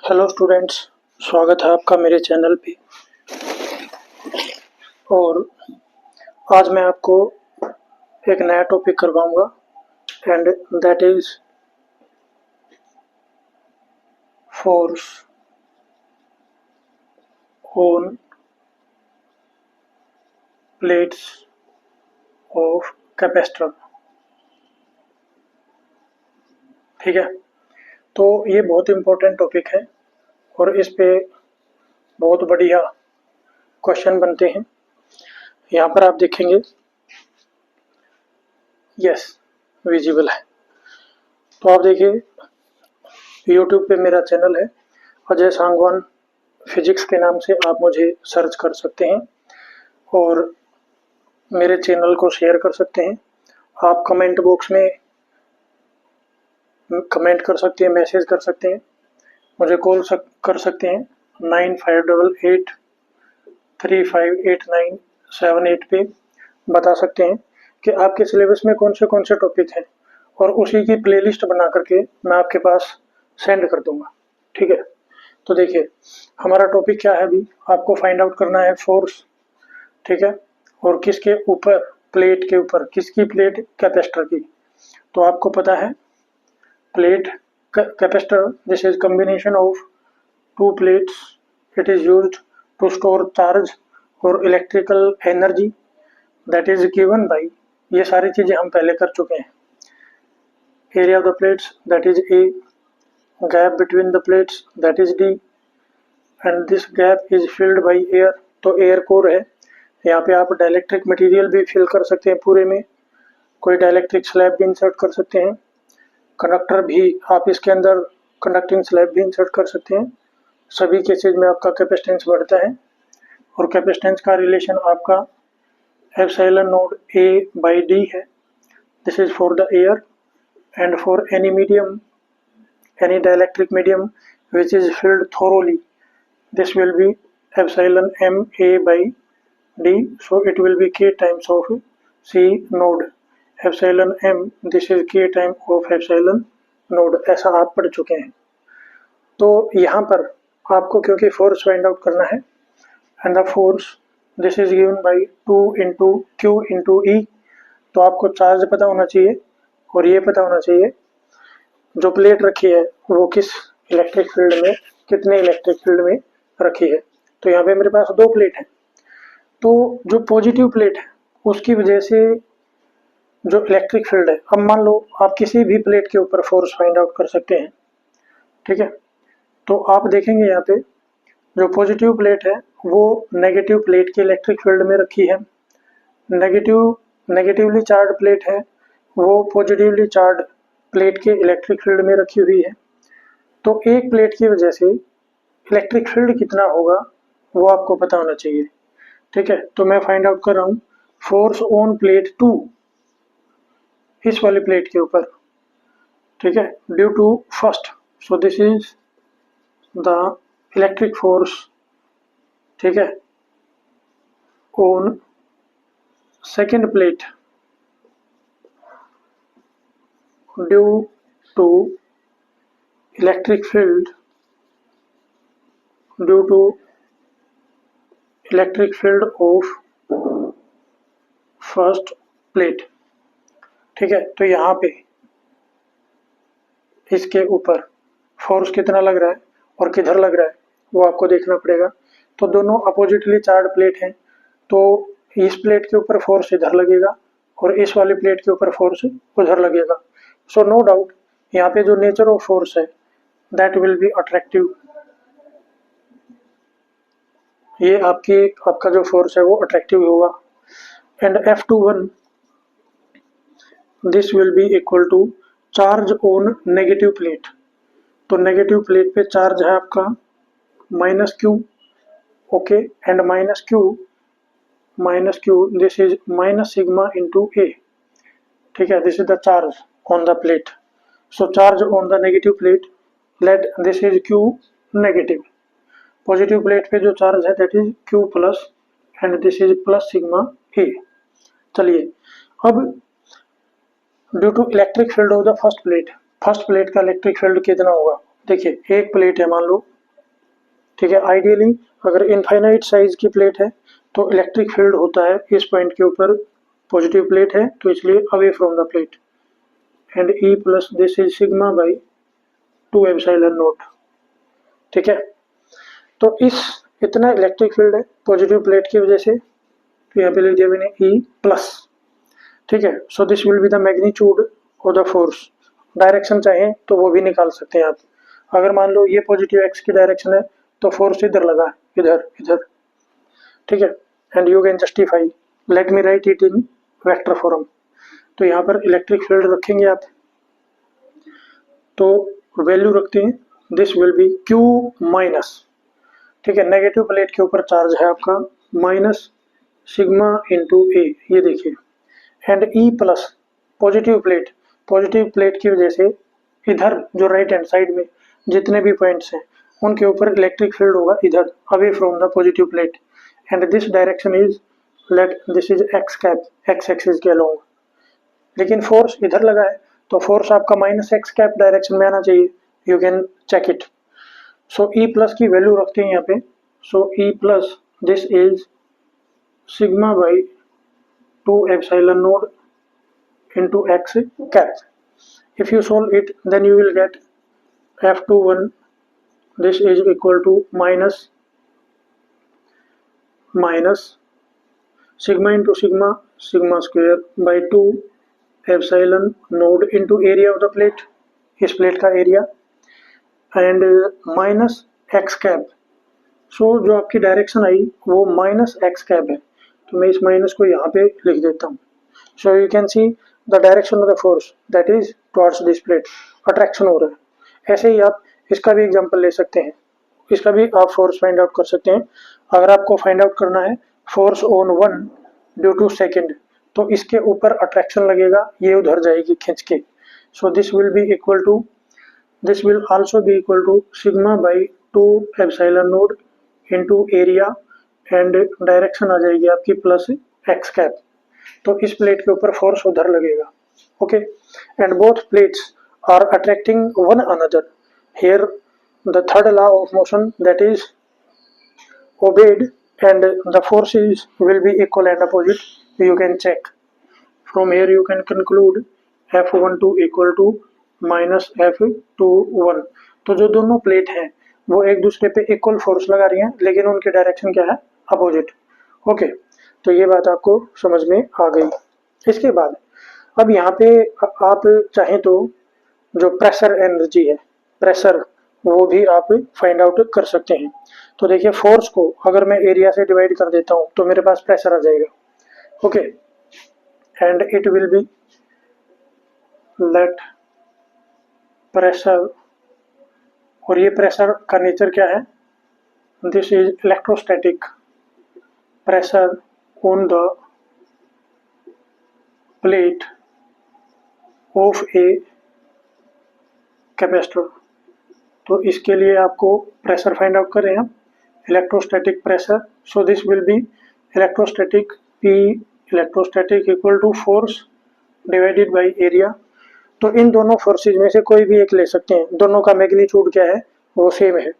Hello students, स्वागत है आपका मेरे चैनल पे। और आज मैं आपको एक नया टॉपिक करवाऊंगा and that is force on plates of capacitor. ठीक है, तो ये बहुत इम्पोर्टेंट टॉपिक है और इस पे बहुत बढ़िया क्वेश्चन बनते हैं। यहाँ पर आप देखेंगे, यस विजिबल है। तो आप देखिए, यूट्यूब पे मेरा चैनल है अजय सांगवान फिजिक्स के नाम से, आप मुझे सर्च कर सकते हैं और मेरे चैनल को शेयर कर सकते हैं। आप कमेंट बॉक्स में कमेंट कर सकते हैं, मैसेज कर सकते हैं, मुझे कॉल कर सकते हैं 9588358978 पे। बता सकते हैं कि आपके सिलेबस में कौन से टॉपिक हैं और उसी की प्लेलिस्ट बना करके मैं आपके पास सेंड कर दूंगा। ठीक है, तो देखिए हमारा टॉपिक क्या है। अभी आपको फाइंड आउट करना है फोर्स। ठीक है, और किसके ऊपर, प्लेट के ऊपर। किसकी प्लेट? कैपेसिटर की। तो आपको पता है plate capacitor, this is combination of two plates. It is used to store charge or electrical energy that is given by, ये सारी चीजें हम पहले कर चुके हैं। Area of the plates that is A, gap between the plates that is D, and this gap is filled by air। तो air core है। यहाँ पे आप डाइलेक्ट्रिक मटेरियल भी फिल कर सकते हैं पूरे में, कोई डाइलेक्ट्रिक स्लैब भी इंसर्ट कर सकते हैं, कंडक्टर भी आप इसके अंदर कंडक्टिंग स्लैब भी इंसर्ट कर सकते हैं। सभी केसेज में आपका कैपेसिटेंस बढ़ता है और कैपेसिटेंस का रिलेशन आपका epsilon naught A by D है। This is for the air and for any medium, any dielectric medium which is filled thoroughly, this will be epsilon M A by D, so it will be K times of C naught epsilon M, this is K time of epsilon naught. ऐसा आप पढ़ चुके हैं। तो यहाँ पर आपको क्योंकि फोर्स फाइंड आउट करना है and the force this is given by 2 into Q into E. तो आपको चार्ज पता होना चाहिए और ये पता होना चाहिए जो प्लेट रखी है वो किस इलेक्ट्रिक फील्ड में, कितने इलेक्ट्रिक फील्ड में रखी है। तो यहाँ पे मेरे पास दो प्लेट है। तो जो पॉजिटिव प्लेट है उसकी वजह से जो इलेक्ट्रिक फील्ड है, अब मान लो आप किसी भी प्लेट के ऊपर फोर्स फाइंड आउट कर सकते हैं। ठीक है, तो आप देखेंगे यहाँ पे जो पॉजिटिव प्लेट है वो नेगेटिव प्लेट की इलेक्ट्रिक फील्ड में रखी है, नेगेटिवली चार्ज प्लेट है वो पॉजिटिवली चार्ज प्लेट के इलेक्ट्रिक फील्ड में रखी हुई है। तो एक प्लेट की वजह से इलेक्ट्रिक फील्ड कितना होगा वो आपको पता होना चाहिए। ठीक है, तो मैं फाइंड आउट कर रहा हूँ फोर्स ऑन प्लेट 2, इस वाली प्लेट के ऊपर। ठीक है, due to first, so this is the electric force. ठीक है, on second plate due to electric field, due to electric field of first plate. ठीक है, तो यहाँ पे इसके ऊपर फोर्स कितना लग रहा है और किधर लग रहा है वो आपको देखना पड़ेगा। तो दोनों अपोजिटली चार्ज प्लेट हैं, तो इस प्लेट के ऊपर फोर्स इधर लगेगा और इस वाली प्लेट के ऊपर फोर्स उधर लगेगा। सो नो डाउट यहाँ पे जो नेचर ऑफ फोर्स है दैट विल बी अट्रैक्टिव। ये आपका जो फोर्स है वो अट्रैक्टिव होगा। And F21 this will be equal to charge on negative plate. तो नेगेटिव प्लेट पे चार्ज है आपका -q, okay, and -q this is minus sigma into A. ठीक है, this is the charge on the plate. So charge on the negative plate, let this is q negative. Positive plate पे जो charge है that is q plus and this is plus sigma A. चलिए, अब due to electric field of the first plate का electric field कितना होगा। देखिए एक प्लेट है, मान लो ठीक है। आइडियली अगर इनफाइनाइट साइज की प्लेट है तो इलेक्ट्रिक फील्ड होता है इस पॉइंट के ऊपर, पॉजिटिव प्लेट है तो इसलिए away from the plate, and E plus this is sigma by 2 epsilon not. ठीक है, तो इतना इलेक्ट्रिक फील्ड है पॉजिटिव प्लेट की वजह से, तो यहाँ पे लिख दिया मैंने ई प्लस। ठीक है, सो this will be the magnitude of the force. Direction चाहें तो वो भी निकाल सकते हैं आप। अगर मान लो ये पॉजिटिव एक्स की डायरेक्शन है तो फोर्स इधर लगा है, इधर इधर। ठीक है, and you can justify, let me right it in vector form. तो यहाँ पर इलेक्ट्रिक फील्ड रखेंगे आप, तो वैल्यू रखते हैं, this will B Q minus, ठीक है, नेगेटिव प्लेट के ऊपर चार्ज है आपका माइनस सिग्मा इंटू ए, ये देखिए, and E plus positive plate की वजह से इधर जो राइट हैंड साइड में जितने भी पॉइंट्स हैं उनके ऊपर इलेक्ट्रिक फील्ड होगा इधर, away from the positive plate, and this direction is, late this is x cap, x axis के अलोंग। लेकिन फोर्स इधर लगा है तो फोर्स आपका माइनस एक्स कैप डायरेक्शन में आना चाहिए, you can check it. So E plus की वैल्यू रखते हैं यहाँ पे, so E plus this is sigma by 2 epsilon naught into x cap. If you solve it, then you will get F21, this is equal to minus sigma into sigma, sigma square by 2 epsilon node into area of the plate, इस plate का area, and minus X cap. So जो आपकी direction I वो minus X cap है, तो मैं इस minus को यहाँ पे लिख देता हूँ। So you can see the direction of the force that is towards this plate, attraction हो रहा है। ऐसे ही आप इसका भी एग्जांपल ले सकते हैं, इसका भी आप फोर्स फाइंड आउट कर सकते हैं। अगर आपको फाइंड आउट करना है force on 1 due to second, तो इसके ऊपर अट्रैक्शन लगेगा, ये उधर जाएगी खींच के। So this will be equal to, this will also be equal to sigma by 2 epsilon naught into area, and direction आ जाएगी आपकी प्लस एक्स कैप, तो इस प्लेट के ऊपर फोर्स उधर लगेगा। Okay, and both plates are attracting one another, here the third law of motion that is obeyed, and the forces will be equal and opposite, you can check from here, you can conclude F12 equal to minus F21। तो जो दोनों plate हैं वो एक दूसरे पे equal force लगा रही हैं, लेकिन उनकी डायरेक्शन क्या है, अपोजिट। ओके, तो ये बात आपको समझ में आ गई। इसके बाद अब यहाँ पे आप चाहें तो जो प्रेशर एनर्जी है, प्रेशर, वो भी आप फाइंड आउट कर सकते हैं। तो देखिए फोर्स को अगर मैं एरिया से डिवाइड कर देता हूँ तो मेरे पास प्रेशर आ जाएगा। Okay, and it will be, let pressure, और ये प्रेशर का नेचर क्या है, this is electrostatic pressure on the plate of a capacitor. तो इसके लिए आपको प्रेशर फाइंड आउट करें हम, electrostatic pressure. So this will be electrostatic, P electrostatic equal to force divided by area. तो इन दोनों फोर्सेज में से कोई भी एक ले सकते हैं, दोनों का मैग्नीट्यूड क्या है, वो सेम है।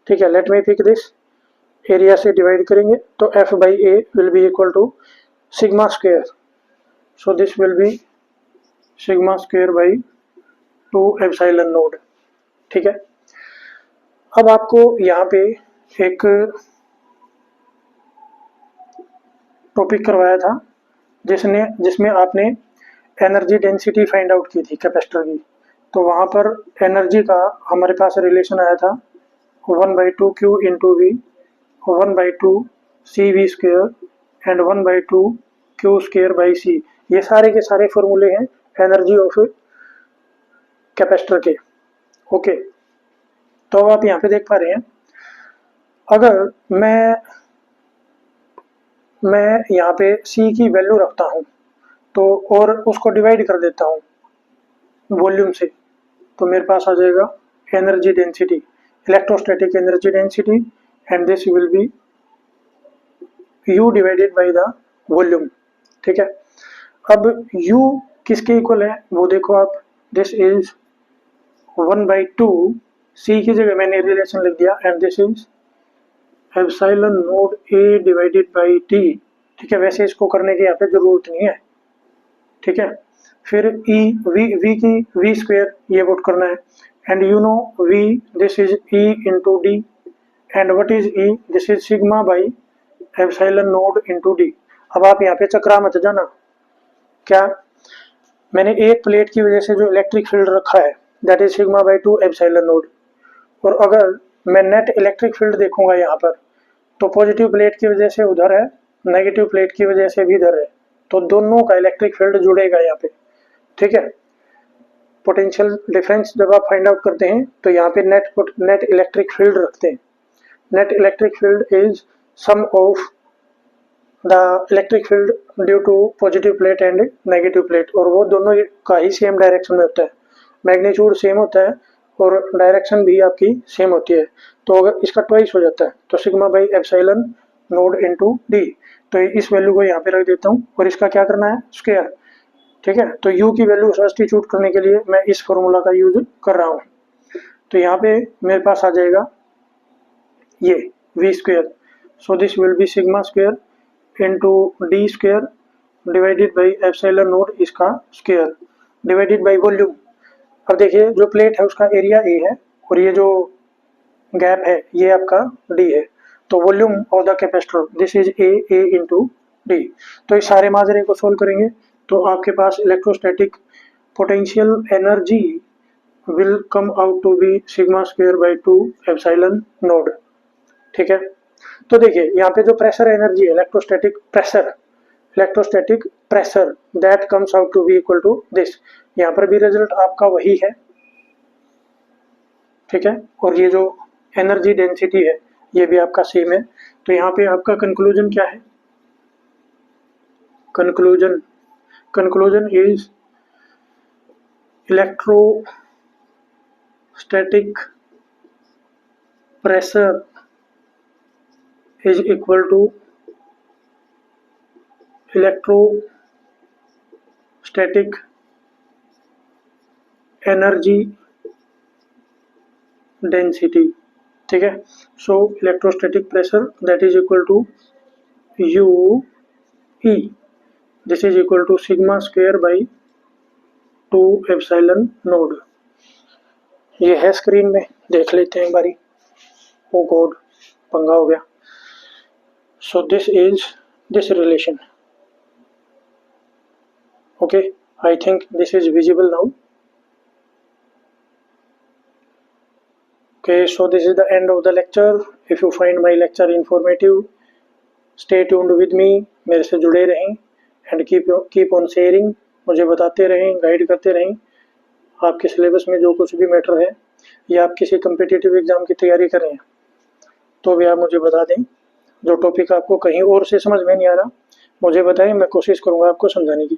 ठीक है, let me pick this, area से डिवाइड करेंगे तो F by a will be equal to sigma square, so this will be sigma square by 2 epsilon node. ठीक है, अब आपको यहाँ पे एक टॉपिक करवाया था जिसमें आपने एनर्जी डेंसिटी फाइंड आउट की थी कैपेसिटर की। तो वहाँ पर एनर्जी का हमारे पास रिलेशन आया था 1/2 Q into V, 1/2 CV square and 1/2 Q square by C. ये सारे के सारे फॉर्मूले हैं एनर्जी ऑफ कैपेसिटर के। ओके, तो अब आप यहाँ पे देख पा रहे हैं, अगर मैं यहाँ पे C की वैल्यू रखता हूँ तो और उसको डिवाइड कर देता हूँ वॉल्यूम से, तो मेरे पास आ जाएगा energy density, electrostatic energy density, and this will B U divided by the volume. ठीक है, अब U किसके इक्वल है वो देखो आप, दिस इज 1/2, C की जगह मैंने रिलेशन लिख दिया, and this is epsilon naught A divided by T, ठीक है। वैसे इसको करने की यहाँ पे जरूरत नहीं है, ठीक है। फिर ई वी की वी स्क्वेयर ये पुट करना है, and you know V this is E into D, and what is E, this is sigma by epsilon nought into D. अब आप यहाँ पे चकरा मत जाना, क्या मैंने एक प्लेट की वजह से जो इलेक्ट्रिक फील्ड रखा है that is sigma by 2 epsilon node, और अगर मैं नेट इलेक्ट्रिक फील्ड देखूंगा यहाँ पर तो पॉजिटिव प्लेट की वजह से उधर है, नेगेटिव प्लेट की वजह से भी इधर है, तो दोनों का इलेक्ट्रिक फील्ड जुड़ेगा यहाँ पे, ठीक है। पोटेंशियल डिफरेंस जब आप फाइंड आउट करते हैं तो यहाँ पे नेट इलेक्ट्रिक फील्ड रखते हैं। Net electric field is sum of the electric field due to positive plate and negative plate, और वो दोनों का ही सेम डायरेक्शन में होता है, मैग्नीट्यूड सेम होता है और डायरेक्शन भी आपकी सेम होती है। तो अगर इसका ट्वाइस हो जाता है तो sigma by epsilon naught into D, तो इस वैल्यू को यहाँ पे रख देता हूँ और इसका क्या करना है स्क्वायर, ठीक है। तो u की वैल्यू सब्स्टिट्यूट करने के लिए मैं इस फॉर्मूला का यूज कर रहा हूँ, तो यहाँ पे मेरे पास आ जाएगा ये v square, so this will be sigma square into D square divided by epsilon node इसका स्क्वायर डिवाइडेड बाई वॉल्यूम। अब देखिए जो प्लेट है उसका एरिया ए है और ये जो गैप है ये आपका डी है, तो volume of the capacitor this is A into D. तो इस सारे माजरे को सोल्व करेंगे तो आपके पास electrostatic potential energy will come out to be sigma square by 2 epsilon node, ठीक है। तो देखिए यहाँ पे जो प्रेशर एनर्जी है electrostatic pressure that comes out to be equal to this, यहाँ पर भी रिजल्ट आपका वही है, ठीक है। और ये जो एनर्जी डेंसिटी है ये भी आपका सेम है, तो यहाँ पे आपका कंक्लूजन क्या है, conclusion is electrostatic pressure is equal to electrostatic energy density, ठीक है। So electrostatic pressure that is equal to U E, this is equal to sigma square by 2 epsilon nought. ये है स्क्रीन में, देख लेते हैं एक बारी। ओ गॉड पंगा हो गया। So this is this relation. Okay, I think this is visible now. Okay, so this is the end of the lecture. If you find my lecture informative, stay tuned with me. मेरे से जुड़े रहें and keep on sharing. मुझे बताते रहें, guide करते रहें। आपके सिलेबस में जो कुछ भी मैटर है या आप किसी कम्पिटिटिव एग्जाम की तैयारी कर रहे हैं तो भी आप मुझे बता दें। जो टॉपिक आपको कहीं और से समझ में नहीं आ रहा मुझे बताएं, मैं कोशिश करूंगा आपको समझाने की।